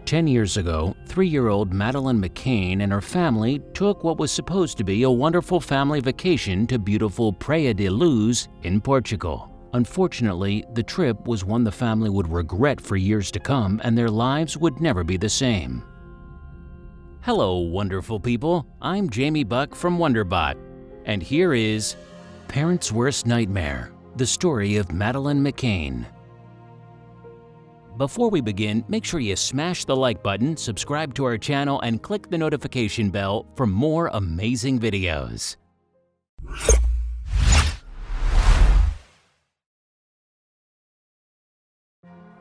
10 years ago, 3-year-old Madeleine McCann and her family took what was supposed to be a wonderful family vacation to beautiful Praia de Luz in Portugal. Unfortunately, the trip was one the family would regret for years to come, and their lives would never be the same. Hello, wonderful people. I'm Jamie Buck from WonderBot, and here is Parents' Worst Nightmare, the story of Madeleine McCann. Before we begin, make sure you smash the like button, subscribe to our channel, and click the notification bell for more amazing videos.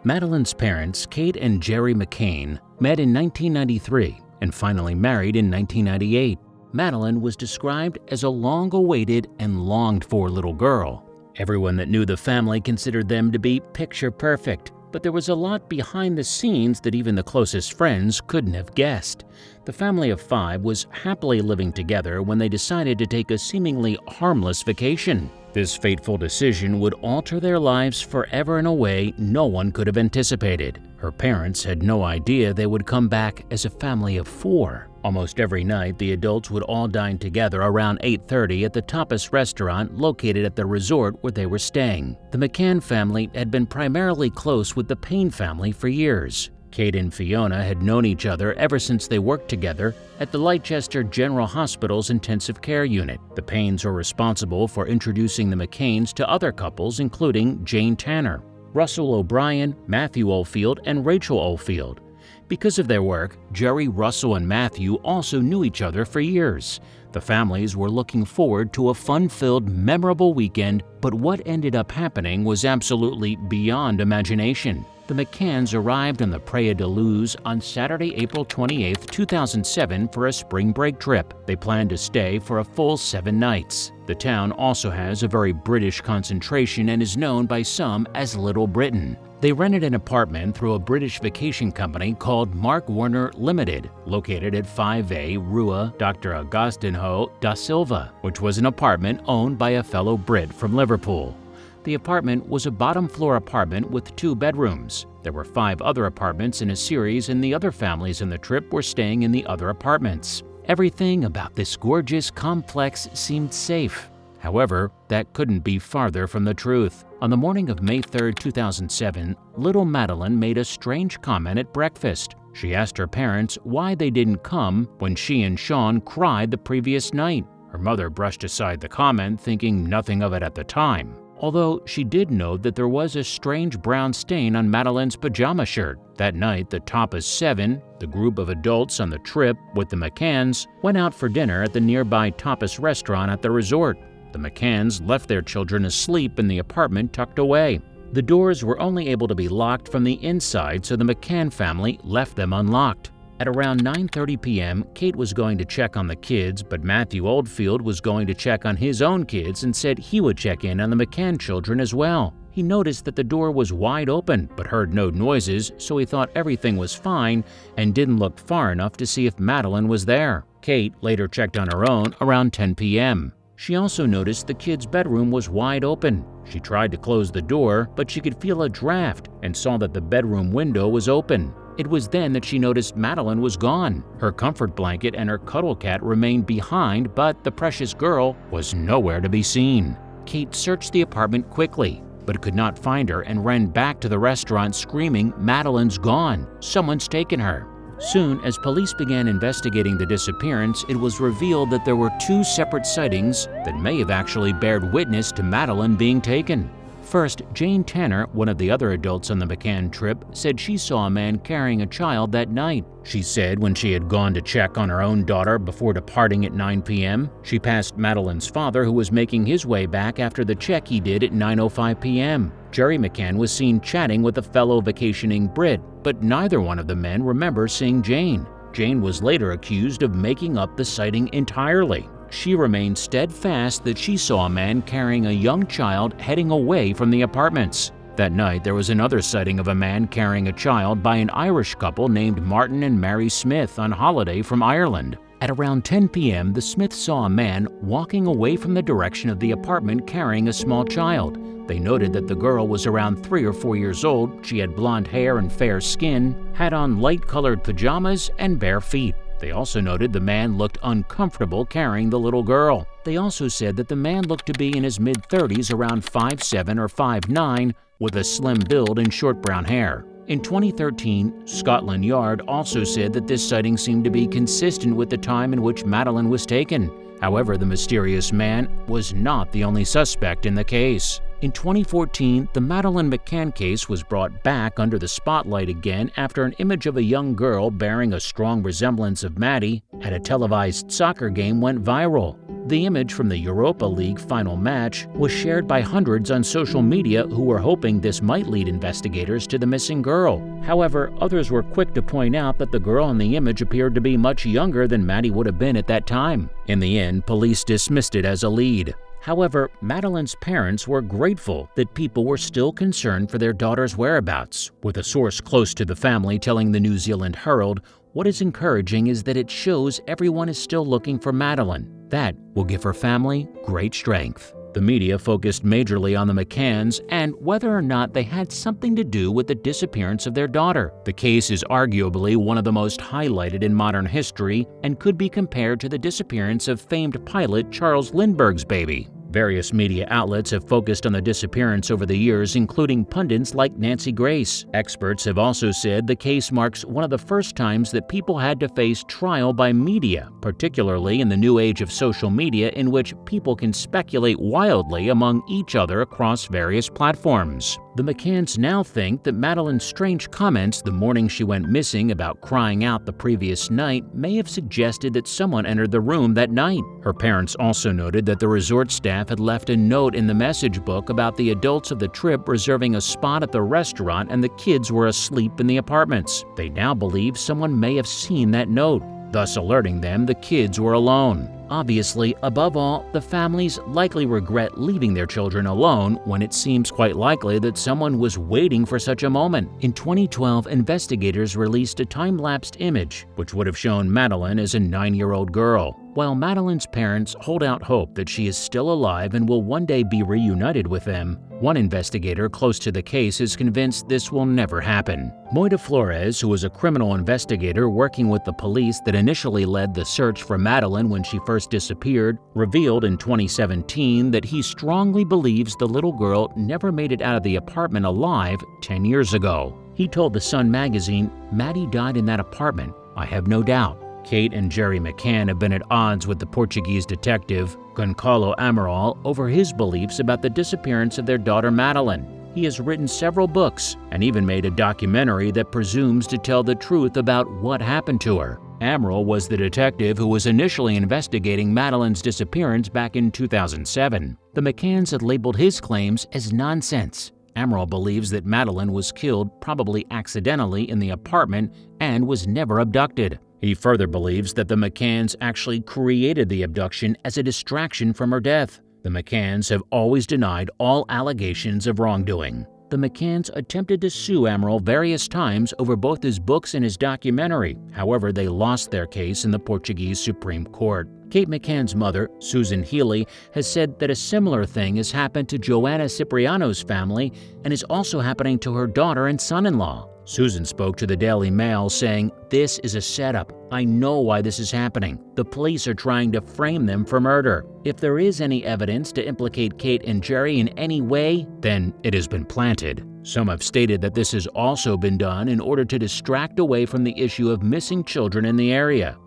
Madeleine's parents, Kate and Jerry McCann, met in 1993 and finally married in 1998. Madeleine was described as a long-awaited and longed-for little girl. Everyone that knew the family considered them to be picture-perfect, but there was a lot behind the scenes that even the closest friends couldn't have guessed. The family of 5 was happily living together when they decided to take a seemingly harmless vacation. This fateful decision would alter their lives forever in a way no one could have anticipated. Her parents had no idea they would come back as a family of 4. Almost every night, the adults would all dine together around 8:30 at the tapas restaurant located at the resort where they were staying. The McCann family had been primarily close with the Payne family for years. Kate and Fiona had known each other ever since they worked together at the Leicester General Hospital's intensive care unit. The Paynes were responsible for introducing the McCanns to other couples, including Jane Tanner, Russell O'Brien, Matthew Oldfield, and Rachel Oldfield. Because of their work, Jerry, Russell, and Matthew also knew each other for years. The families were looking forward to a fun-filled, memorable weekend, but what ended up happening was absolutely beyond imagination. The McCanns arrived on the Praia de Luz on Saturday, April 28, 2007 for a spring break trip. They planned to stay for a full 7 nights. The town also has a very British concentration and is known by some as Little Britain. They rented an apartment through a British vacation company called Mark Warner Limited, located at 5A Rua Dr. Agostinho da Silva, which was an apartment owned by a fellow Brit from Liverpool. The apartment was a bottom-floor apartment with 2 bedrooms. There were 5 other apartments in a series, and the other families in the trip were staying in the other apartments. Everything about this gorgeous complex seemed safe. However, that couldn't be farther from the truth. On the morning of May 3, 2007, little Madeleine made a strange comment at breakfast. She asked her parents why they didn't come when she and Sean cried the previous night. Her mother brushed aside the comment, thinking nothing of it at the time. Although she did note that there was a strange brown stain on Madeleine's pajama shirt. That night, the Tapas 7, the group of adults on the trip with the McCanns, went out for dinner at the nearby tapas restaurant at the resort. The McCanns left their children asleep in the apartment tucked away. The doors were only able to be locked from the inside, so the McCann family left them unlocked. At around 9:30 p.m., Kate was going to check on the kids, but Matthew Oldfield was going to check on his own kids and said he would check in on the McCann children as well. He noticed that the door was wide open but heard no noises, so he thought everything was fine and didn't look far enough to see if Madeleine was there. Kate later checked on her own around 10 p.m. She also noticed the kids' bedroom was wide open. She tried to close the door, but she could feel a draft and saw that the bedroom window was open. It was then that she noticed Madeleine was gone. Her comfort blanket and her cuddle cat remained behind, but the precious girl was nowhere to be seen. Kate searched the apartment quickly, but could not find her and ran back to the restaurant screaming, "Madeleine's gone! Someone's taken her!" Soon, as police began investigating the disappearance, it was revealed that there were 2 separate sightings that may have actually bared witness to Madeleine being taken. First, Jane Tanner, one of the other adults on the McCann trip, said she saw a man carrying a child that night. She said when she had gone to check on her own daughter before departing at 9 p.m., she passed Madeleine's father, who was making his way back after the check he did at 9:05 p.m. Jerry McCann was seen chatting with a fellow vacationing Brit, but neither one of the men remember seeing Jane. Jane was later accused of making up the sighting entirely. She remained steadfast that she saw a man carrying a young child heading away from the apartments. That night, there was another sighting of a man carrying a child by an Irish couple named Martin and Mary Smith on holiday from Ireland. At around 10 p.m., the Smiths saw a man walking away from the direction of the apartment carrying a small child. They noted that the girl was around 3 or 4 years old, she had blonde hair and fair skin, had on light-colored pajamas, and bare feet. They also noted the man looked uncomfortable carrying the little girl. They also said that the man looked to be in his mid-30s, around 5'7" or 5'9", with a slim build and short brown hair. In 2013, Scotland Yard also said that this sighting seemed to be consistent with the time in which Madeleine was taken. However, the mysterious man was not the only suspect in the case. In 2014, the Madeleine McCann case was brought back under the spotlight again after an image of a young girl bearing a strong resemblance of Maddie at a televised soccer game went viral. The image from the Europa League final match was shared by hundreds on social media who were hoping this might lead investigators to the missing girl. However, others were quick to point out that the girl in the image appeared to be much younger than Maddie would have been at that time. In the end, police dismissed it as a lead. However, Madeleine's parents were grateful that people were still concerned for their daughter's whereabouts, with a source close to the family telling the New Zealand Herald, "What is encouraging is that it shows everyone is still looking for Madeleine. That will give her family great strength." The media focused majorly on the McCanns and whether or not they had something to do with the disappearance of their daughter. The case is arguably one of the most highlighted in modern history and could be compared to the disappearance of famed pilot Charles Lindbergh's baby. Various media outlets have focused on the disappearance over the years, including pundits like Nancy Grace. Experts have also said the case marks one of the first times that people had to face trial by media, particularly in the new age of social media in which people can speculate wildly among each other across various platforms. The McCanns now think that Madeleine's strange comments the morning she went missing about crying out the previous night may have suggested that someone entered the room that night. Her parents also noted that the resort staff had left a note in the message book about the adults of the trip reserving a spot at the restaurant and the kids were asleep in the apartments. They now believe someone may have seen that note, thus alerting them the kids were alone. Obviously, above all, the families likely regret leaving their children alone when it seems quite likely that someone was waiting for such a moment. In 2012, investigators released a time-lapsed image, which would have shown Madeleine as a 9-year-old girl. While Madeleine's parents hold out hope that she is still alive and will one day be reunited with them, one investigator close to the case is convinced this will never happen. Moita Flores, who was a criminal investigator working with the police that initially led the search for Madeleine when she first disappeared, revealed in 2017 that he strongly believes the little girl never made it out of the apartment alive 10 years ago. He told The Sun magazine, "Maddie died in that apartment, I have no doubt." Kate and Jerry McCann have been at odds with the Portuguese detective, Goncalo Amaral, over his beliefs about the disappearance of their daughter Madeleine. He has written several books and even made a documentary that presumes to tell the truth about what happened to her. Amaral was the detective who was initially investigating Madeleine's disappearance back in 2007. The McCanns had labeled his claims as nonsense. Amaral believes that Madeleine was killed probably accidentally in the apartment and was never abducted. He further believes that the McCanns actually created the abduction as a distraction from her death. The McCanns have always denied all allegations of wrongdoing. The McCanns attempted to sue Amaral various times over both his books and his documentary. However, they lost their case in the Portuguese Supreme Court. Kate McCann's mother, Susan Healy, has said that a similar thing has happened to Joanna Cipriano's family and is also happening to her daughter and son-in-law. Susan spoke to the Daily Mail saying, "This is a setup. I know why this is happening. The police are trying to frame them for murder. If there is any evidence to implicate Kate and Jerry in any way, then it has been planted." Some have stated that this has also been done in order to distract away from the issue of missing children in the area,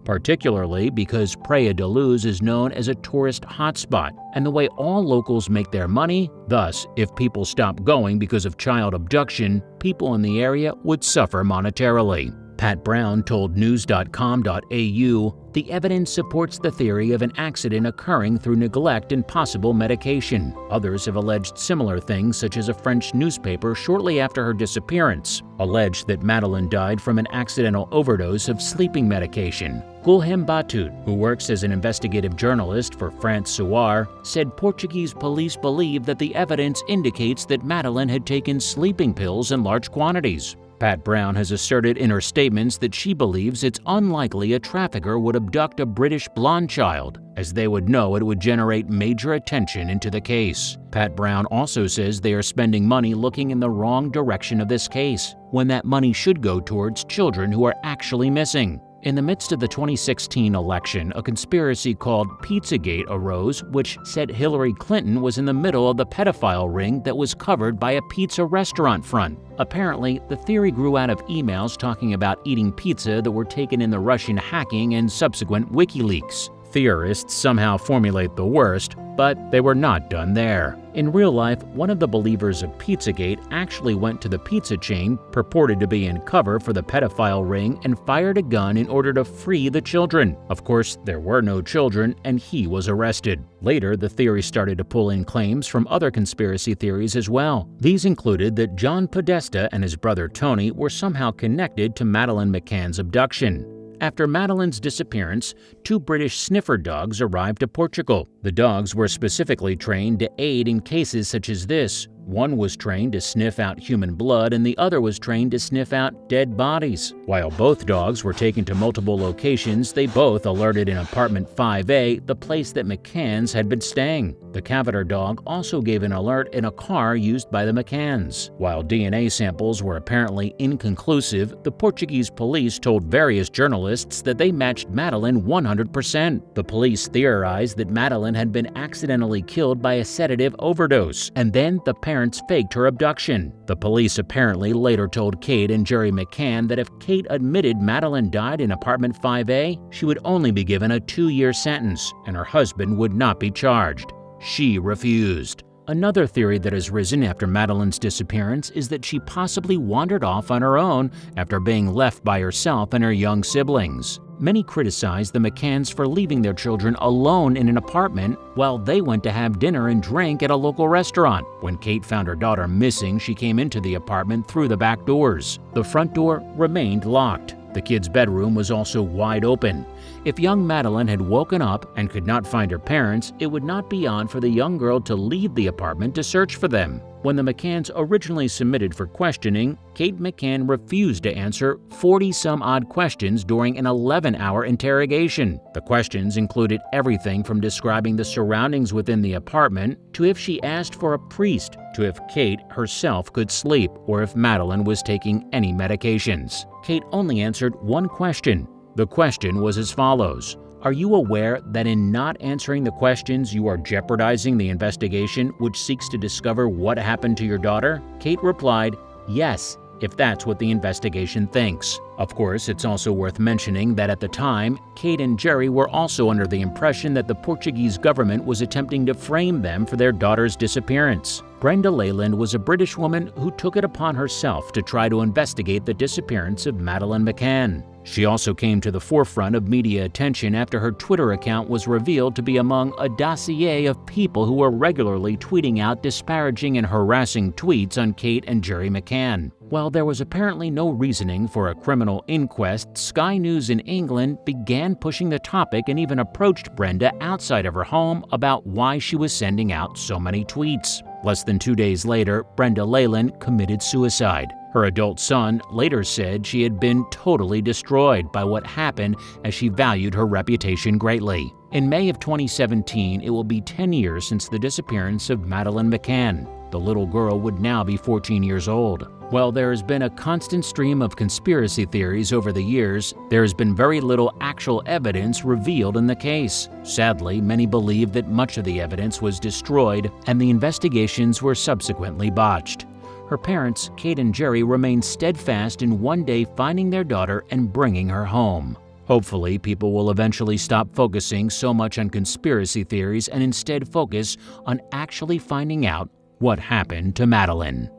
particularly because Praia de Luz is known as a tourist hotspot and the way all locals make their money. Thus, if people stop going because of child abduction, people in the area would suffer monetarily. Pat Brown told news.com.au, "The evidence supports the theory of an accident occurring through neglect and possible medication." Others have alleged similar things, such as a French newspaper shortly after her disappearance alleged that Madeleine died from an accidental overdose of sleeping medication. Guilhem Battut, who works as an investigative journalist for France Soir, said Portuguese police believe that the evidence indicates that Madeleine had taken sleeping pills in large quantities. Pat Brown has asserted in her statements that she believes it's unlikely a trafficker would abduct a British blonde child, as they would know it would generate major attention into the case. Pat Brown also says they are spending money looking in the wrong direction of this case, when that money should go towards children who are actually missing. In the midst of the 2016 election, a conspiracy called Pizzagate arose, which said Hillary Clinton was in the middle of the pedophile ring that was covered by a pizza restaurant front. Apparently, the theory grew out of emails talking about eating pizza that were taken in the Russian hacking and subsequent WikiLeaks. Theorists somehow formulate the worst, but they were not done there. In real life, one of the believers of Pizzagate actually went to the pizza chain, purported to be in cover for the pedophile ring, and fired a gun in order to free the children. Of course, there were no children, and he was arrested. Later, the theory started to pull in claims from other conspiracy theories as well. These included that John Podesta and his brother Tony were somehow connected to Madeleine McCann's abduction. After Madeleine's disappearance, 2 British sniffer dogs arrived to Portugal. The dogs were specifically trained to aid in cases such as this. One was trained to sniff out human blood and the other was trained to sniff out dead bodies. While both dogs were taken to multiple locations, they both alerted in apartment 5A, the place that McCann's had been staying. The Cavator dog also gave an alert in a car used by the McCanns. While DNA samples were apparently inconclusive, the Portuguese police told various journalists that they matched Madeleine 100%. The police theorized that Madeleine had been accidentally killed by a sedative overdose, and then the parents faked her abduction. The police apparently later told Kate and Jerry McCann that if Kate admitted Madeleine died in apartment 5A, she would only be given a 2-year sentence, and her husband would not be charged. She refused. Another theory that has risen after Madeleine's disappearance is that she possibly wandered off on her own after being left by herself and her young siblings. Many criticize the McCanns for leaving their children alone in an apartment while they went to have dinner and drink at a local restaurant. When Kate found her daughter missing, she came into the apartment through the back doors. The front door remained locked. The kids' bedroom was also wide open. If young Madeleine had woken up and could not find her parents, it would not be odd for the young girl to leave the apartment to search for them. When the McCanns originally submitted for questioning, Kate McCann refused to answer 40-some-odd questions during an 11-hour interrogation. The questions included everything from describing the surroundings within the apartment to if she asked for a priest, to if Kate herself could sleep, or if Madeleine was taking any medications. Kate only answered one question. The question was as follows: "Are you aware that in not answering the questions you are jeopardizing the investigation which seeks to discover what happened to your daughter?" Kate replied, "Yes, if that's what the investigation thinks." Of course, it's also worth mentioning that at the time, Kate and Jerry were also under the impression that the Portuguese government was attempting to frame them for their daughter's disappearance. Brenda Leyland was a British woman who took it upon herself to try to investigate the disappearance of Madeleine McCann. She also came to the forefront of media attention after her Twitter account was revealed to be among a dossier of people who were regularly tweeting out disparaging and harassing tweets on Kate and Jerry McCann. While there was apparently no reasoning for a criminal inquest, Sky News in England began pushing the topic and even approached Brenda outside of her home about why she was sending out so many tweets. Less than 2 days later, Brenda Leyland committed suicide. Her adult son later said she had been totally destroyed by what happened as she valued her reputation greatly. In May of 2017, it will be 10 years since the disappearance of Madeleine McCann. The little girl would now be 14 years old. While there has been a constant stream of conspiracy theories over the years, there has been very little actual evidence revealed in the case. Sadly, many believe that much of the evidence was destroyed and the investigations were subsequently botched. Her parents, Kate and Jerry, remain steadfast in one day finding their daughter and bringing her home. Hopefully, people will eventually stop focusing so much on conspiracy theories and instead focus on actually finding out what happened to Madeleine.